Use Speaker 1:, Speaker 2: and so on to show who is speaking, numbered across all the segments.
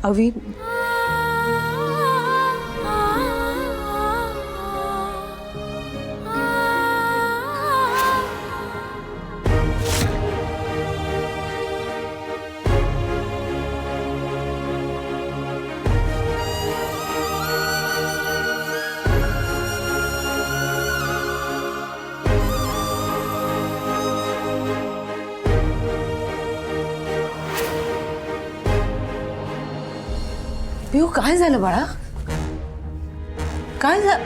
Speaker 1: अवी, पिऊ काय झालं बाळा? काय झालं?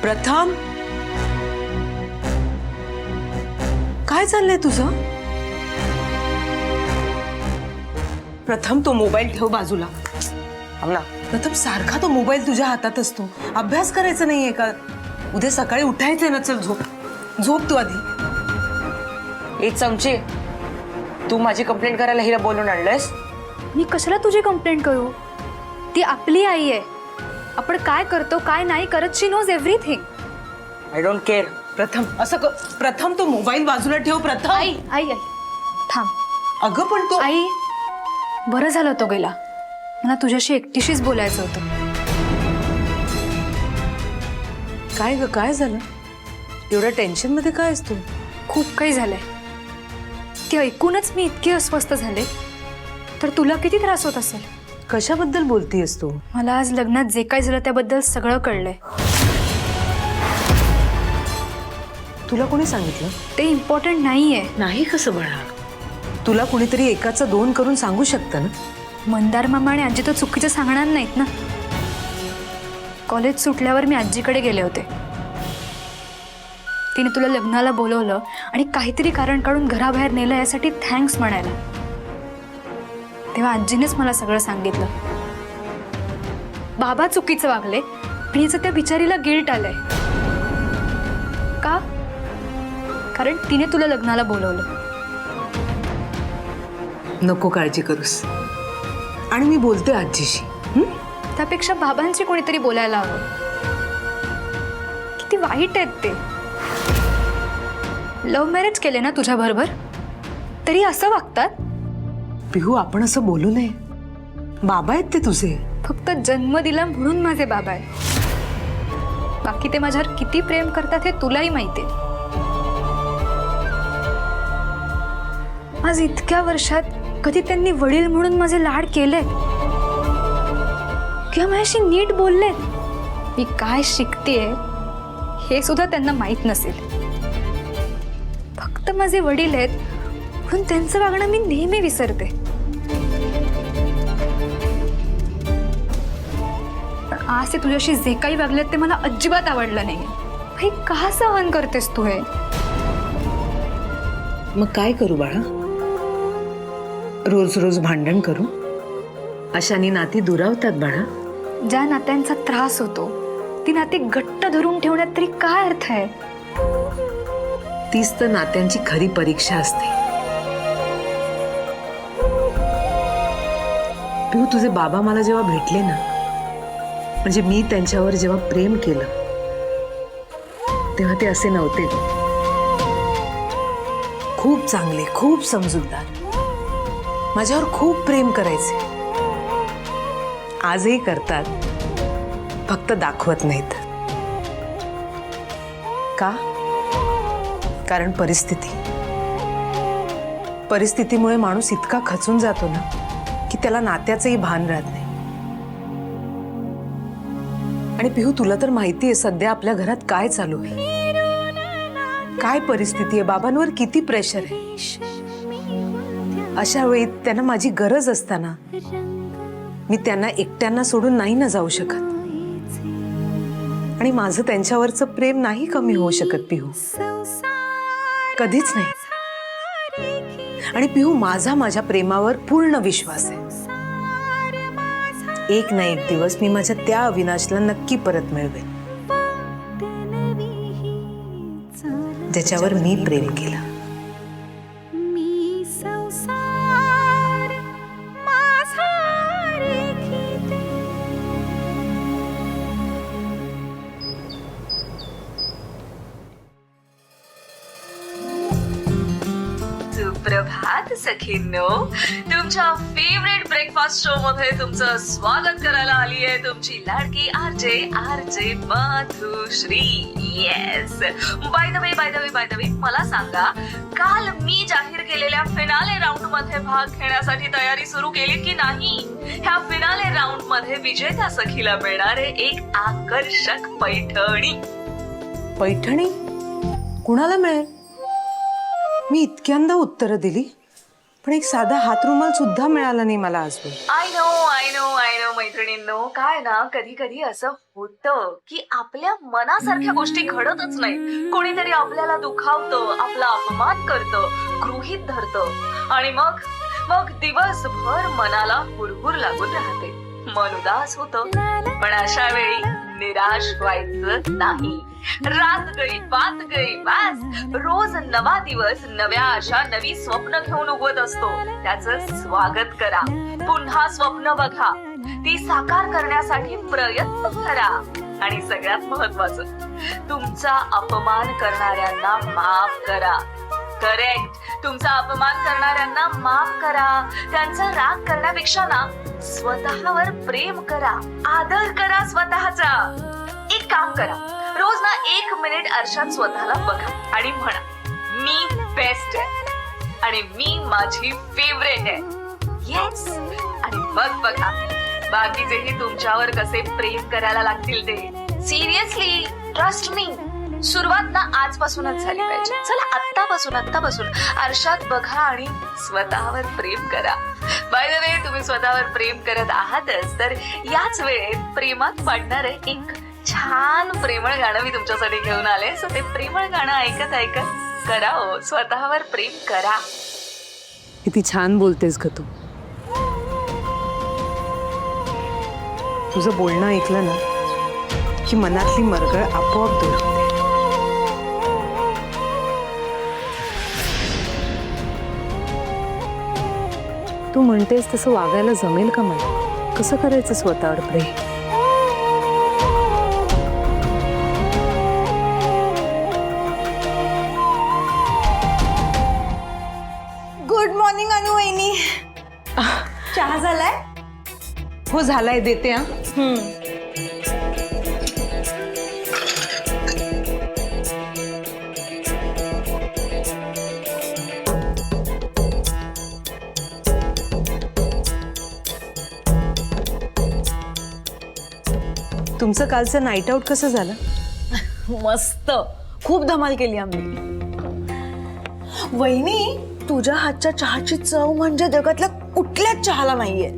Speaker 1: प्रथम, काय चाललंय तुझं? प्रथम तो मोबाईल ठेव बाजूला. ना प्रथम सारखा तो मोबाईल तुझ्या हातात असतो. अभ्यास करायचा नाहीये का? उद्या सकाळी उठायचंय ना. चल झोप, झोप तू आधी.
Speaker 2: एक चमची, तू माझी कंप्लेंट करायला हिला बोलून आणलंयस?
Speaker 3: मी कशाला तुझी कंप्लेंट करू? ती आपली आई आहे. आपण काय करतो काय नाही करत, she knows everything.
Speaker 2: I don't care.
Speaker 1: प्रथम असं प्रथम तो मोबाईल बाजूला ठेव. प्रथम
Speaker 3: आई आई आई थांब.
Speaker 1: अगं पण तो
Speaker 3: आई, बरं झालं तो गेला. मला तुझ्याशी एकटीशीच बोलायचं होतं.
Speaker 1: काय ग, काय झालं? एवढ्या टेन्शन मध्ये काय असतो?
Speaker 3: खूप काही झालंय. ते ऐकूनच मी इतकी अस्वस्थ झाले, तर तुला किती त्रास होत असेल.
Speaker 1: कशाबद्दल बोलतीयस तू?
Speaker 3: मला आज लग्नात जे काय झालं त्याबद्दल सगळं कळलंय.
Speaker 1: तुला कोणी सांगितलं?
Speaker 3: ते इम्पॉर्टंट नाहीये.
Speaker 1: नाही कसं बाळा? तुला कुणीतरी एकाचं दोन करून सांगू शकतं ना.
Speaker 3: मंदार मामा आणि आजी तर चुकीचं सांगणार नाहीत ना. कॉलेज सुटल्यावर मी आजीकडे गेले होते. तिने तुला लग्नाला बोलवलं आणि काहीतरी कारण काढून घराबाहेर नेलं यासाठी थँक्स म्हणायला. तेव्हा आजीनेच मला सगळं सांगितलं. बाबा चुकीचं वागले आणि हिचं त्या बिचारीला गिल्ट आलंय. का? कारण तिने तुला लग्नाला बोलवलं.
Speaker 1: नको काळजी करूस, आणि मी बोलते आजीशी.
Speaker 3: त्यापेक्षा बाबांची कोणीतरी बोलायला हवं. किती वाईट आहेत ते. लव्ह मॅरेज केले ना तुझ्या बरोबर, तरी असं वागतात.
Speaker 1: पिहू, आपण असं बोलू नये. बाबा आहेत ते तुझे.
Speaker 3: फक्त जन्म दिला म्हणून माझे बाबा आहे. बाकी ते माझ्यावर किती प्रेम करतात हे तुलाही माहिती आहे. आज इतक्या वर्षात कधी त्यांनी वडील म्हणून माझे लाड केले किंवा माझ्याशी नीट बोललेत? मी काय शिकतेय हे सुद्धा त्यांना माहित नसेल. फक्त माझे वडील आहेत म्हणून त्यांचं वागणं मी नेहमी विसरते. पण आज ते तुझ्याशी जे काही वागलेत ते मला अजिबात आवडलं नाही. भाई, का सहन करतेस तू हे?
Speaker 1: मग काय करू बाळा? रोज रोज भांडण करू? अशाने नाती दुरावतात बाळा.
Speaker 3: ज्या नात्यांचा त्रास होतो ती नाती घट्ट धरून ठेवण्यात तरी काय अर्थ आहे?
Speaker 1: तीच तर नात्यांची खरी परीक्षा असते. पिहू, तुझे बाबा मला जेव्हा भेटले ना, म्हणजे मी त्यांच्यावर जेव्हा प्रेम केलं, तेव्हा ते असे नव्हते. खूप चांगले, खूप समजूतदार, माझ्यावर खूप प्रेम करायचे. आजही करतात, फक्त दाखवत नाहीत. का? कारण परिस्थितीमुळे माणूस इतका खचून जातो ना की त्याला नात्याचंही भान राहत नाही. आणि पिहू, तुला तर माहिती आहे सध्या आपल्या घरात काय चालू आहे, काय परिस्थिती आहे, बाबांवर किती प्रेशर आहे. अशा वेळी त्यांना माझी गरज असताना मी त्यांना एकट्यांना सोडून नाही ना जाऊ शकत. आणि माझं त्यांच्यावरचं प्रेम नाही कमी होऊ शकत पिहू, कधीच नाही. आणि पिहू, माझ्या प्रेमावर पूर्ण विश्वास आहे. एक ना एक दिवस मी माझ्या त्या अविनाशला नक्की परत मिळवेन, ज्याच्यावर मी प्रेम केलं.
Speaker 4: सुप्रभात सखींनो. तुमच्या फेवरेट ब्रेकफास्ट शो मध्ये तुमचं स्वागत करायला आली आहे तुमची लाडकी RJ Madhushree. Yes, by the way मला सांगा, काल मी जाहीर केलेल्या फिनाले राऊंड मध्ये भाग घेण्यासाठी तयारी सुरू केली की नाही? ह्या फिनाले राऊंड मध्ये विजेत्या सखीला मिळणार आहे एक आकर्षक पैठणी.
Speaker 1: पैठणी कुणाला मिळेल? मी इतक्यांदा उत्तरं दिली, पण एक साधा हातरुमाल सुद्धा मिळाला नाही मला आजवर.
Speaker 4: आय नो मैत्रिणींनो, काय ना कधी कधी असं होतं की आपल्या मनासारख्या गोष्टी घडतच नाही. कोणीतरी आपल्याला दुखावतं, आपला अपमान करतं, गृहीत धरतं आणि मग दिवसभर मनाला हुरहुर लागून राहते, मन उदास होतं. पण अशा वेळी निराश व्हायचं नाही. रात गई बात गई बस. रोज नवा दिवस नव्या आशा, नवी स्वप्न घेऊन उगवत असतो. त्याचं स्वागत करा, पुन्हा स्वप्न बघा, ती साकार करण्यासाठी प्रयत्न करा आणि सगळ्यात महत्वाचं, तुमचा अपमान करणाऱ्यांना माफ करा. करेक्ट, तुमचा अपमान करणाऱ्यांना माफ करा. त्यांचा राग करण्यापेक्षा ना स्वतःवर प्रेम करा, आदर करा स्वतःचा. एक काम करा, रोज ना 1 मिनिट आरशात स्वतःला बघा आणि म्हणा, मी बेस्ट आहे आणि मी माझी फेवरेट आहे. येस, आणि मग बघा बाकीचेही तुमच्यावर कसे प्रेम करायला लागतील ते. Seriously, trust me. सुरुवात ना आजपासूनच झाली पाहिजे. चला आत्तापासून आरशात बघा आणि स्वतःवर प्रेम करा. बाय द वे, तुम्ही स्वतःवर प्रेम करत आहातच, तर याच वेळेत प्रेमात पडणार आहे एक छान प्रेमळ गाणं मी तुमच्यासाठी घेऊन आले. सो ते प्रेमळ गाणं ऐकत करा हो, स्वतःवर प्रेम करा.
Speaker 1: किती छान बोलतेस ग तू. तुझं बोलणं ऐकलं ना की मनातली मरगळ आपोआप दूर होते. तू म्हणतेस तसं वागायला जमेल का मला? कसं करायचं स्वतःवर प्रेम?
Speaker 5: गुड मॉर्निंग अनु वहिनी. चहा झालाय?
Speaker 1: हो झालाय, देते हा. तुमचं कालचं नाईट आउट कसं झालं?
Speaker 5: मस्त, खूप धमाल केली आम्ही. वहिनी, तुझ्या हातच्या चहाची चव म्हणजे जगातल्या कुठल्याच चहाला नाहीये.